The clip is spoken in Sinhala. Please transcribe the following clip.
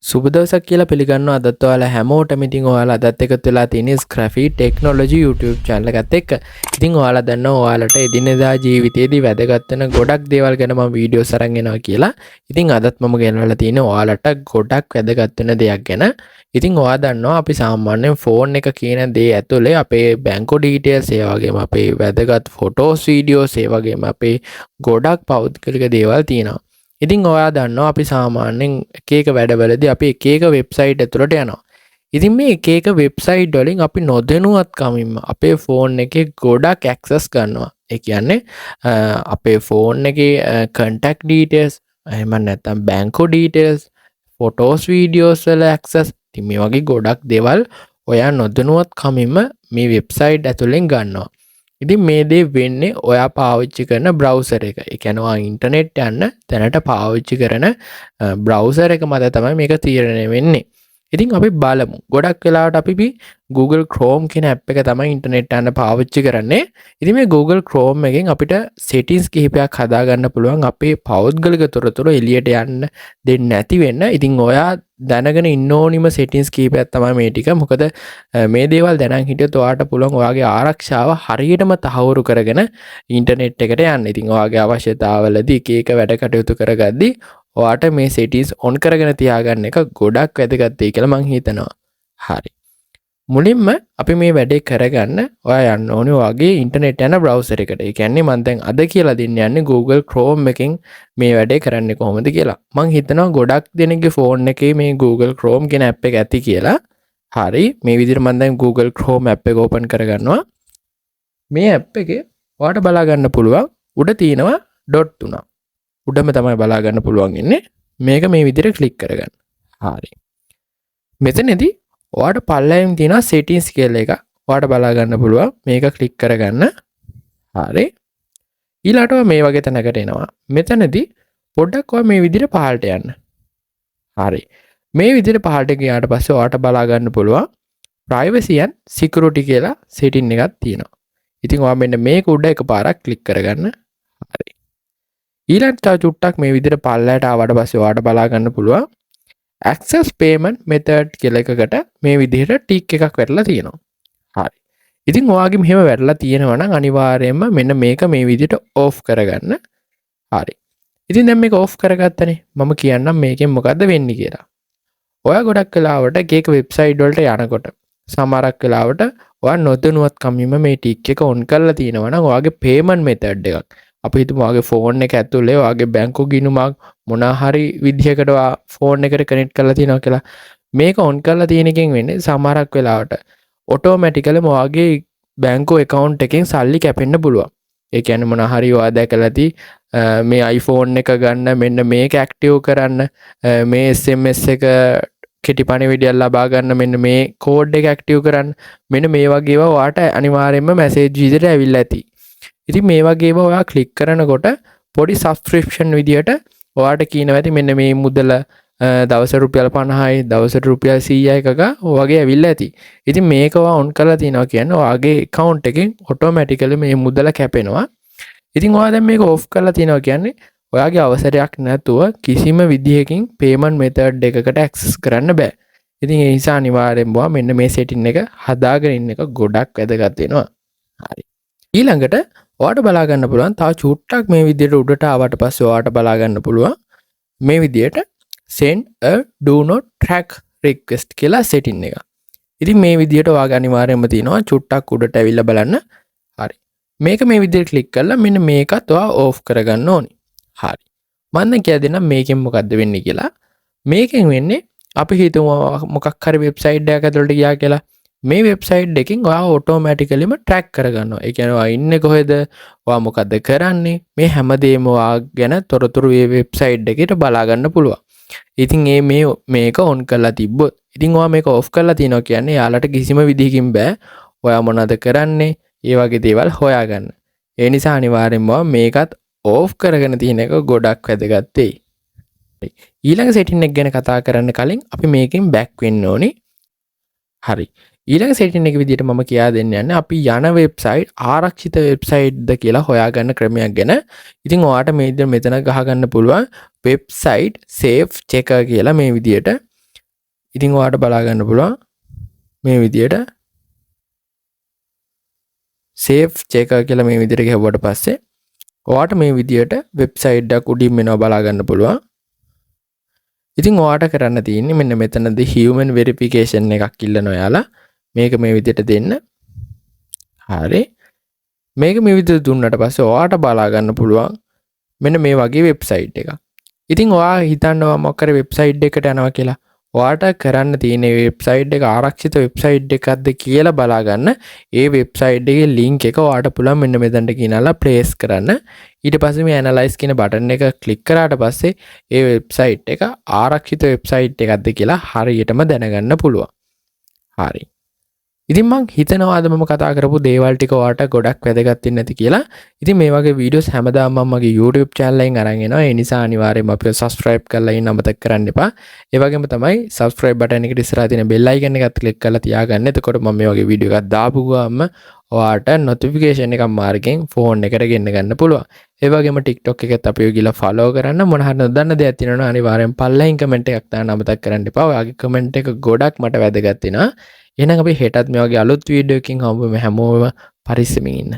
සුබ දවසක් කියලා පිළිගන්නවා අදත් ඔයාලා හැමෝටම. ඉතින් ඔයාලා අදත් එකතු වෙලා තියෙන්නේ Scrafy Technology YouTube channel එකත් එක්ක. ඉතින් ඔයාලා දන්නවා ඔයාලට එදිනෙදා ජීවිතේදී වැදගත් වෙන ගොඩක් දේවල් ගැන මම වීඩියෝස් අරන් එනවා කියලා. ඉතින් අදත් මම ගෙනල්ලා තියෙන්නේ ඔයාලට ගොඩක් වැදගත් වෙන දෙයක් ගැන. ඉතින් ඔයා දන්නවා අපි සාමාන්‍යයෙන් ෆෝන් එක කියන දේ ඇතුලේ අපේ බැංකු ඩීටේල්ස් ඒ වගේම අපේ වැදගත් ෆොටෝස් වීඩියෝස් ඒ වගේම අපේ ගොඩක් පෞද්ගලික දේවල් තියෙනවා. ඉතින් ඔයා දන්නවා අපි සාමාන්‍යයෙන් එක වැඩවලදී අපි එක වෙබ්සයිට් ඇතුළට යනවා. ඉතින් මේ එක වෙබ්සයිට් වලින් අපි නොදැනුවත්කමින්ම අපේ ෆෝන් එකේ ගොඩක් ඇක්සස් ගන්නවා. ඒ කියන්නේ අපේ ෆෝන් එකේ contact details, එහෙම නැත්නම් බැංකු details, photos videos වල ඇක්සස්. ඉතින් මේ වගේ ගොඩක් දේවල් ඔයා නොදැනුවත්කමින්ම මේ වෙබ්සයිට් ඇතුලෙන් ගන්නවා. ඉතින් මේ දේ වෙන්නේ ඔයා පාවිච්චි කරන බ්‍රවුසර් එක. ඒ කියන්නේ ඔයා ඉන්ටර්නෙට් යන්න තැනට පාවිච්චි කරන බ්‍රවුසර් එක මත තමයි මේක තීරණය වෙන්නේ. ඉතින් අපි බලමු. ගොඩක් වෙලාවට අපි Google Chrome කියන app එක තමයි ඉන්ටර්නෙට් යන්න පාවිච්චි කරන්නේ. ඉතින් මේ Google Chrome එකෙන් අපිට settings කිහිපයක් හදාගන්න පුළුවන් අපේ පෞද්ගලික තොරතුරු එළියට යන්න දෙන්නේ නැති වෙන්න. ඉතින් ඔයා දැනගෙන ඉන්න ඕනිම settings කිහිපයක් තමයි මේ ටික. මොකද මේ දේවල් දැනන් හිටියොත් ඔයාට පුළුවන් ඔයාගේ ආරක්ෂාව හරියටම තහවුරු කරගෙන ඉන්ටර්නෙට් එකට යන්න. ඉතින් ඔයාගේ අවශ්‍යතාවවලදී එක වැඩ කටයුතු කරගද්දී ඔයාට මේ settings on කරගෙන තියාගන්න එක ගොඩක් වැදගත් වෙයි කියලා මං හිතනවා. හරි. මුලින්ම අපි මේ වැඩේ කරගන්න ඔයා යන්න ඕනේ ඔයාගේ ඉන්ටර්නෙට් යන බ්‍රවුසර් එකට. ඒ කියන්නේ මම දැන් අද කියලා දෙන්න යන්නේ Google Chrome එකෙන් මේ වැඩේ කරන්නේ කොහොමද කියලා. මං හිතනවා ගොඩක් දෙනෙක්ගේ ෆෝන් එකේ මේ Google Chrome කියන app එක ඇති කියලා. හරි. මේ විදිහට මම දැන් Google Chrome app එක open කරගන්නවා. මේ app එකේ ඔයාට බලා ගන්න පුළුවන් උඩ තියෙනවා dot තුනක්. උඩම තමයි බලා ගන්න පුළුවන් ඉන්නේ. මේක මේ විදිහට ක්ලික් කරගන්න. හරි. මෙතනදී ඔයාට පල්ලෙන් තියෙනවා settings කියලා එක. ඔයාට බලා ගන්න පුළුවන්. මේක ක්ලික් කරගන්න. හරි. ඊළාට මේ වගේ තැනකට එනවා. මෙතනදී පොඩ්ඩක් ඔයා මේ විදිහට පහළට යන්න. හරි. මේ විදිහට පහළට ගියාට පස්සේ ඔයාට බලා ගන්න පුළුවන් privacy and security කියලා setting එකක් තියෙනවා. ඉතින් ඔයා මෙන්න මේක උඩ එකපාරක් ක්ලික් කරගන්න. හරි. ඊළඟට තව චුට්ටක් මේ විදිහට පල්ලයට ආවට පස්සේ ඔයාට බලා ගන්න පුළුවන් access payment method කියලා එකකට මේ විදිහට ටික් එකක් වැටලා තියෙනවා. හරි. ඉතින් ඔයාගේ මෙහෙම වැටලා තියෙනවා නම් අනිවාර්යයෙන්ම මෙන්න මේක මේ විදිහට off කරගන්න. හරි. ඉතින් දැන් මේක off කරගත්තනේ. මම කියන්නම් මේකෙන් මොකද්ද වෙන්නේ කියලා. ඔයා ගොඩක් වෙලාවට එක වෙබ්සයිට් වලට යනකොට සමහරක් වෙලාවට ඔයා නොදැනුවත්කමින්ම මේ ටික් එක on කරලා තියෙනවා නම් ඔයාගේ payment method එකක් අපි හිතමු ඔයාගේ ෆෝන් එක ඇතුලේ ඔයාගේ බැංකු ගිණුමක් මොනවා හරි විදිහකට ඔයා ෆෝන් එකට කනෙක්ට් කරලා තියෙනවා කියලා මේක ඔන් කරලා තියෙන එකෙන් වෙන්නේ සමහරක් වෙලාවට ඔටෝමැටිකලිම ඔයාගේ බැංකු account එකෙන් සල්ලි කැපෙන්න පුළුවන්. ඒ කියන්නේ මොනවා හරි ඔයා දැකලා ඇති මේ iPhone එක ගන්න මෙන්න මේක ඇක්ටිව් කරන්න මේ SMS එක කෙටි පණිවිඩයක් ලබා ගන්න මෙන්න මේ කෝඩ් එක ඇක්ටිව් කරන්න මෙන්න මේ වගේ ඒවා ඔයාට අනිවාර්යයෙන්ම මැසේජ් විදිහට ඇවිල්ලා ඇති. ඉතින් මේ වගේ ඒවා ඔයා ක්ලික් කරනකොට පොඩි සබ්ස්ක්‍රිප්ෂන් විදියට ඔයාට කියනවා ඇති මෙන්න මේ මුදල දවසට රුපියල් 50යි දවසට රුපියල් 100යි එකක ඔයගේ ඇවිල්ලා ඇති. ඉතින් මේක ඔයා ඔන් කරලා තිනවා කියන්නේ ඔයාගේ account එකෙන් ඔටෝමැටිකලි මේ මුදල කැපෙනවා. ඉතින් ඔයා දැන් මේක off කරලා තිනවා කියන්නේ ඔයාගේ අවසරයක් නැතුව කිසිම විදිහකින් payment method එකකට access කරන්න බෑ. ඉතින් ඒ නිසා අනිවාර්යෙන්ම ඔයා මෙන්න මේ setting එක හදාගෙන ඉන්න එක ගොඩක් වැදගත් වෙනවා. හරි. ඊළඟට ඔයාට බලා ගන්න පුළුවන් තව චුට්ටක් මේ විදිහට උඩට ආවට පස්සේ ඔයාට බලා ගන්න පුළුවන් මේ විදිහට send a do not track request කියලා setting එක. ඉතින් මේ විදිහට ඔයාගේ අනිවාර්යයෙන්ම තියෙනවා චුට්ටක් උඩට ඇවිල්ලා බලන්න. හරි. මේක මේ විදිහට ක්ලික් කරලා මෙන්න මේකත් ඔයා off කරගන්න ඕනි. හරි. මම දැන් කියලා දෙන්නම් මේකෙන් මොකද්ද වෙන්නේ කියලා. මේකෙන් වෙන්නේ අපි හිතමු මොකක් හරි වෙබ්සයිට් එකක් ඇතුළට ගියා කියලා. මේ වෙබ්සයිට් එකකින් ඔයා ඔටෝමැටිකලිම ට්‍රැක් කරගන්නවා. ඒ කියන්නේ ඔයා ඉන්නේ කොහෙද? ඔයා මොකද්ද කරන්නේ? මේ හැමදේම ඔයා ගැන තොරතුරු මේ වෙබ්සයිට් එකේට බලා ගන්න පුළුවන්. ඉතින් මේක ඔන් කරලා තිබ්බොත් ඉතින් ඔයා මේක ඔෆ් කරලා තියනවා කියන්නේ යාලට කිසිම විදිහකින් බෑ ඔයා මොනවද කරන්නේ? ඒ වගේ දේවල් හොයාගන්න. ඒ නිසා අනිවාර්යෙන්ම මේකත් ඔෆ් කරගෙන තියෙන එක ගොඩක් වැදගත් වෙයි. ඊළඟ setting එක ගැන කතා කරන්න කලින් අපි මේකෙන් back වෙන්න ඕනේ. හරි. ඊළඟ setting එක විදිහට මම කියා දෙන්න යන්නේ අපි යන වෙබ්සයිට් ආරක්ෂිත වෙබ්සයිට්ද කියලා හොයාගන්න ක්‍රමයක් ගැන. ඉතින් ඔයාට මේ විදිහට මෙතන ගහගන්න පුළුවන් website safe checker කියලා මේ විදිහට. ඉතින් ඔයාලට බලා ගන්න පුළුවන් මේ විදියට save checker කියලා මේ විදියට ගහුවට පස්සේ ඔයාට මේ විදියට වෙබ්සයිට් එකක් උඩින් එනවා බලා ගන්න පුළුවන්. ඉතින් ඔයාට කරන්න තියෙන්නේ මෙන්න මෙතනදී human verification එකක් ඉල්ලන ඔයාලා මේක මේ විදියට දෙන්න. හරි. මේක මේ විදියට දුන්නාට පස්සේ ඔයාට බලා ගන්න පුළුවන් මෙන්න මේ වගේ වෙබ්සයිට් එකක්. ඉතින් ඔයා හිතන්නවා මොකක් කර වෙබ්සයිට් එකකට යනවා කියලා. ඔයාට කරන්න තියෙන වෙබ්සයිට් එක ආරක්ෂිත වෙබ්සයිට් එකක්ද කියලා බලා ගන්න. ඒ වෙබ්සයිට් එකේ link එක ඔයාට පුළුවන් මෙන්න මෙතනට ගෙනල්ලා place කරන්න. ඊට පස්සේ මේ analyze කියන බටන් එක click කරාට පස්සේ ඒ වෙබ්සයිට් එක ආරක්ෂිත වෙබ්සයිට් එකක්ද කියලා හරියටම දැනගන්න පුළුවන්. හරි. ඉතින් මං හිතනවා අද මම කතා කරපු දේවල් ටික ඔයාලට ගොඩක් වැදගත් වෙන්නේ නැති කියලා. ඉතින් මේ වගේ වීඩියෝස් හැමදාම මම මගේ YouTube channel එකෙන් අරන් එනවා. ඒ නිසා අනිවාර්යයෙන්ම අපිව subscribe කරලා ඉන්න අමතක කරන්න එපා. ඒ වගේම තමයි subscribe button එකට ඉස්සරහා තියෙන bell icon එකත් click කරලා තියාගන්න. එතකොට මම මේ වගේ වීඩියෝ එකක් දාපු ගමන් ඔයාට notification එකක් මාර්ගෙන් phone එකට ගෙන්න ගන්න පුළුවන්. ඒ වගේම TikTok එකත් අපිව ගිහලා follow කරන්න. මොන හරි නොදන්න දෙයක් තියෙනවා නම් අනිවාර්යෙන් පල්ලෙහින් comment එකක් දාන්න අමතක කරන්න එපා. ඔයාගේ comment එක ගොඩක් මට වැදගත් වෙනවා. එහෙනම් අපි හෙටත් මේ වගේ අලුත් වීඩියෝ එකකින් හම්බෙමු. හැමෝම පරිස්සමින් ඉන්න.